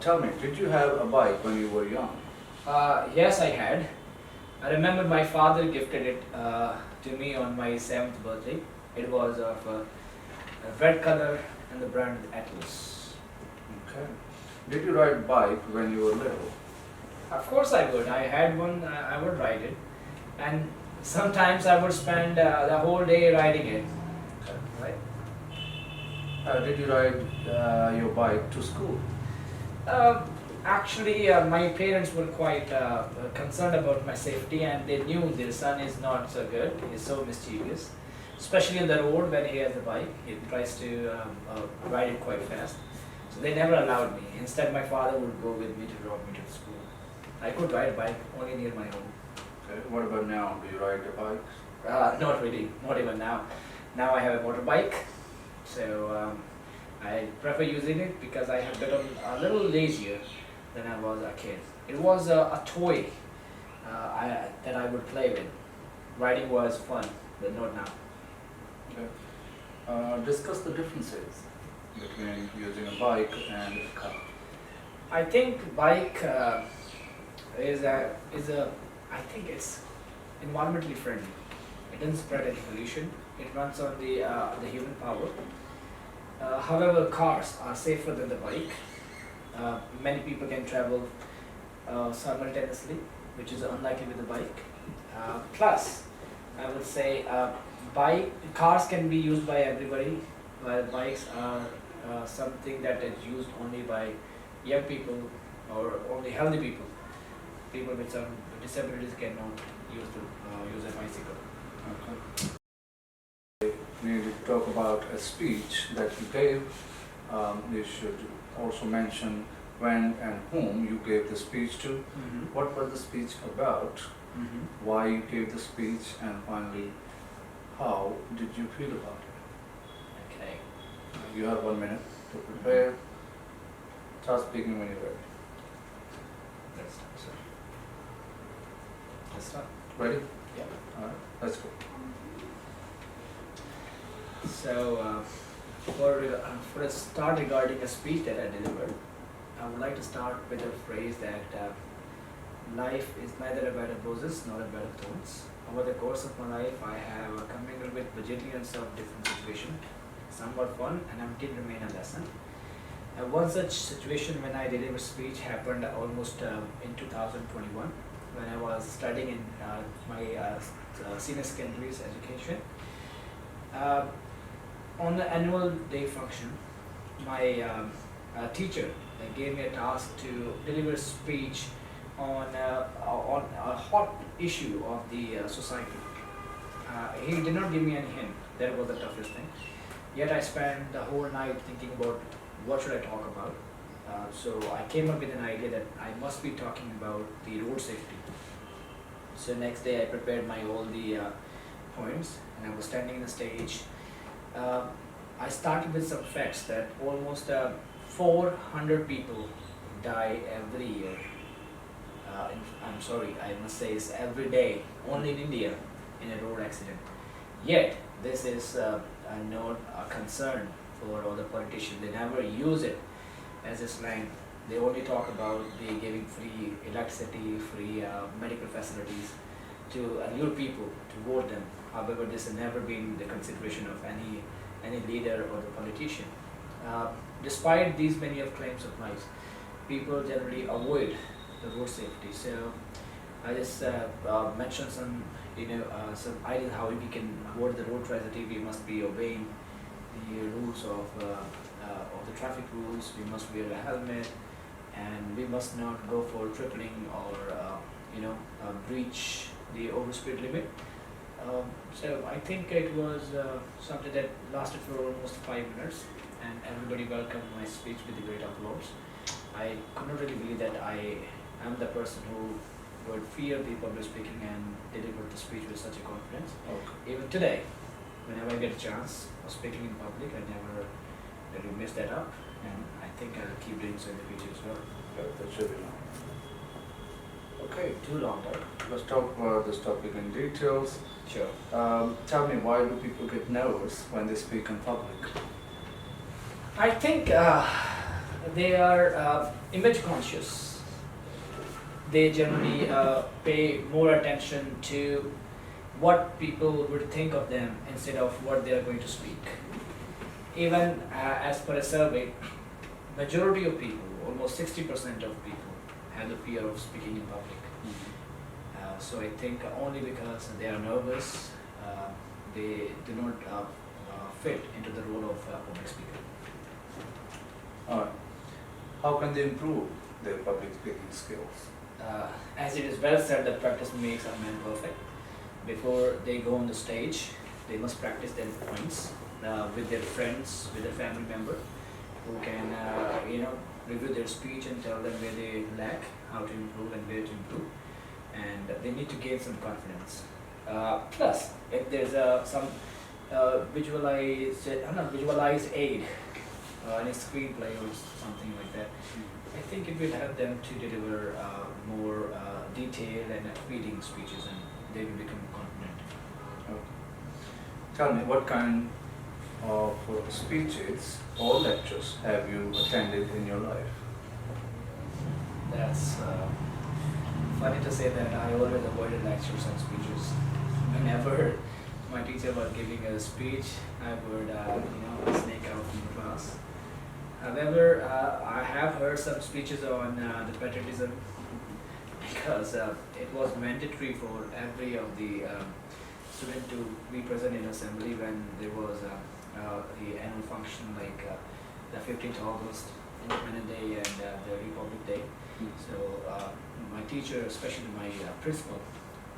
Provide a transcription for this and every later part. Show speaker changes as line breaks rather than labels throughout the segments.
Tell me, did you have a bike when you were young?
Yes, I had. I remember my father gifted it to me on my 7th birthday. It was of a red color and the brand Atlas.
Okay. Did you ride bike when you were little?
Of course, I would. I had one, I would ride it. And sometimes I would spend the whole day riding it. Right?
Did you ride your bike to school?
Uh, my parents were quite concerned about my safety, and they knew their son is not so good. He's so mischievous, especially on the road when he has a bike. He tries to ride it quite fast. So they never allowed me. Instead, my father would go with me to drop me to school. I could ride a bike only near my home.
Okay. What about now? Do you ride your bikes?
Not really, not even now. Now I have a motorbike, so I prefer using it because I have become a little lazier than I was a kid. It was a toy that I would play with. Riding was fun, but not now.
Okay. Discuss the differences between using a bike and a car.
I think bike is a I think it's environmentally friendly. It doesn't spread any pollution. It runs on the human power. However, cars are safer than the bike. Many people can travel simultaneously, which is unlikely with the bike. Plus, I would say cars can be used by everybody, while bikes are something that is used only by young people or only healthy people. People with some disabilities cannot use a bicycle.
Okay. We need to talk about a speech that you gave. You should also mention when and whom you gave the speech to.
Mm-hmm.
What was the speech about?
Mm-hmm.
Why you gave the speech, and finally, how did you feel about it?
Okay.
You have 1 minute to prepare. Start speaking when you're ready.
Let's start. Sir. Let's start.
Ready?
Yeah.
All right. Let's go.
So, for a start regarding a speech that I delivered, I would like to start with a phrase that life is neither a bed of roses nor a bed of thorns. Over the course of my life, I have come mingled with bajillions of different situations. Some were fun and until remain a lesson. One such situation when I delivered speech happened almost in 2021 when I was studying in my senior secondary education. Uh, on the annual day function, my teacher gave me a task to deliver a speech on a hot issue of the society. He did not give me any hint. That was the toughest thing. Yet I spent the whole night thinking about what should I talk about. So I came up with an idea that I must be talking about the road safety. So next day I prepared all the points, and I was standing in the stage. I started with some facts that almost 400 people die every year. I'm sorry, I must say it's every day, only in India, in a road accident. Yet, this is not a concern for all the politicians. They never use it as a slang. They only talk about the giving free electricity, free medical facilities to allure people to vote them. However, this has never been the consideration of any leader or the politician. Despite these many of claims of lives, people generally avoid the road safety. So I just mentioned some ideas how we can avoid the road tragedy. We must be obeying the rules of the traffic rules. We must wear a helmet, and we must not go for tripling or breach the overspeed limit. So I think it was something that lasted for almost 5 minutes, and everybody welcomed my speech with a great applause. I could not really believe that I am the person who would fear the public speaking and deliver the speech with such a confidence.
Okay.
Even today, whenever I get a chance of speaking in public, I never really miss that up, and I think I'll keep doing so in the future as well.
That should be long. Okay.
Too long, right?
Let's talk about this topic in details.
Sure.
Tell me, why do people get nervous when they speak in public?
I think they are image conscious. They generally pay more attention to what people would think of them instead of what they are going to speak. Even as per a survey, majority of people, almost 60% of people, have the fear of speaking in public. So I think only because they are nervous, they do not fit into the role of public speaker.
Alright. How can they improve their public speaking skills?
As it is well said that practice makes a man perfect. Before they go on the stage, they must practice their points with their friends, with their family member, who can review their speech and tell them where they lack, how to improve and where to improve. And they need to gain some confidence. Plus, if there's some visualized aid, any screenplay or something like that, I think it will help them to deliver more detailed and appealing speeches, and they will become confident.
Okay. Tell me, what kind of speeches or lectures have you attended in your life?
That's funny to say that I always avoided lectures and speeches. Whenever my teacher was giving a speech, I would snake out from the class. However, I have heard some speeches on the patriotism because it was mandatory for every of the student to be present in assembly when there was the annual function like the 15th August, Independence Day and the Republic Day. So my teacher, especially my principal,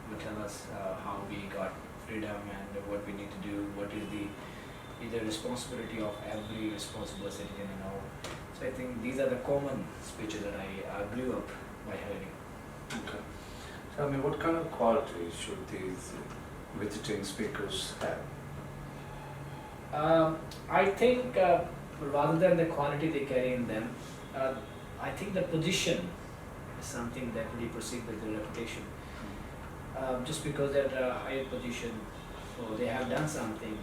would tell us how we got freedom and what we need to do, what is the responsibility of every responsible citizen and all. So I think these are the common speeches that I grew up by hearing.
Okay. Tell me, what kind of qualities should these visiting speakers have?
I think rather than the quality they carry in them, I think the position is something that really proceeds with their reputation. Just because they're at a higher position or they have done something,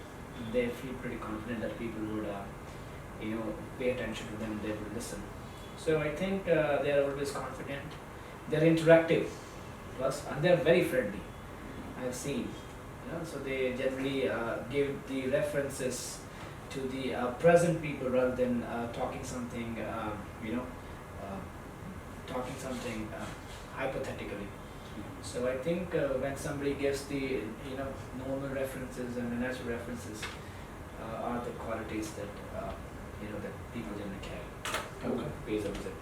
they feel pretty confident that people would pay attention to them, they would listen. So I think they are always confident, they're interactive, plus, and they're very friendly, I have seen. So they generally give the references to the present people rather than talking something, hypothetically. So I think when somebody gives the normal references and the natural references are the qualities that that people generally carry.
Okay.
Pays a visit.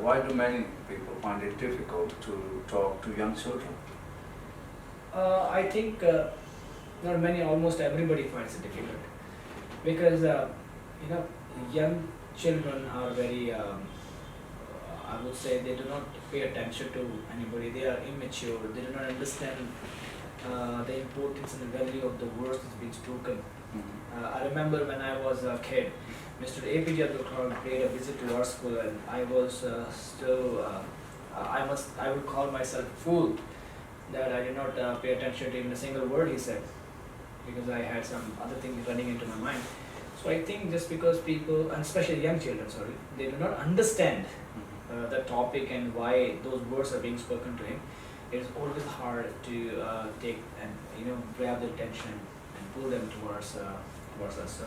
Why do many people find it difficult to talk to young children?
I think not many, almost everybody finds it difficult because young children are very I would say they do not pay attention to anybody. They are immature. They do not understand the importance and the value of the words that's being spoken. I remember when I was a kid, Mr. APJ Abdul Kalam paid a visit to our school, and I was I would call myself a fool that I did not pay attention to even a single word he said, because I had some other thing running into my mind. So I think just because people, and especially young children, they do not understand the topic and why those words are being spoken to him, it is always hard to take and grab their attention and pull them towards us. So,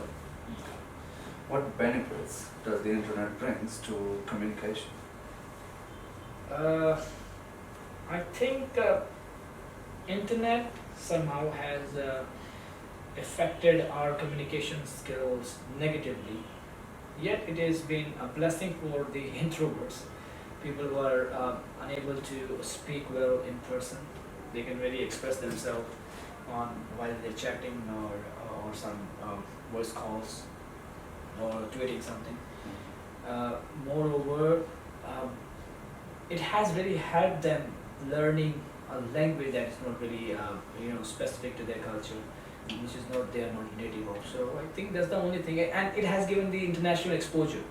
what benefits does the internet brings to communication?
I think internet somehow has affected our communication skills negatively. Yet it has been a blessing for the introverts, people who are unable to speak well in person. They can really express themselves while they're chatting or some voice calls or tweeting something. Moreover, it has really helped them learning a language that is not really specific to their culture, which is not they are not native of. So I think that's the only thing, and it has given the international exposure,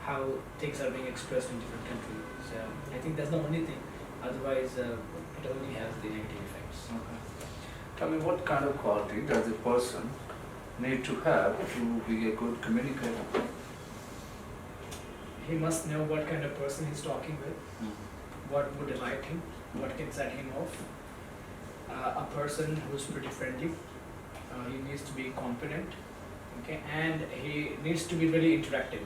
how things are being expressed in different countries. So I think that's the only thing. Otherwise, it only has the negative effects.
Okay. Tell me, what kind of quality does a person need to have to be a good communicator?
he must know what kind of person he's talking with, what would delight him, what can set him off. A person who's pretty friendly, he needs to be confident, okay, and he needs to be really interactive.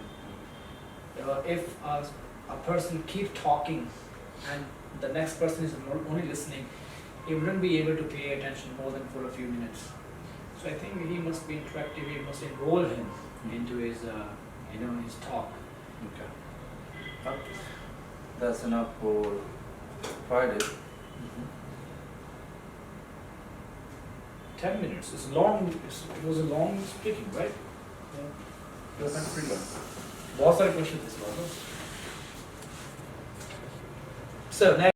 If a person keeps talking and the next person is only listening, he wouldn't be able to pay attention more than for a few minutes. So I think he must be interactive, he must enroll him into his, his talk.
Okay. That's enough for Friday.
10 minutes, it's long, it was a long speaking, right?
That's pretty long.
बहुत सारे question थे इसमें। So next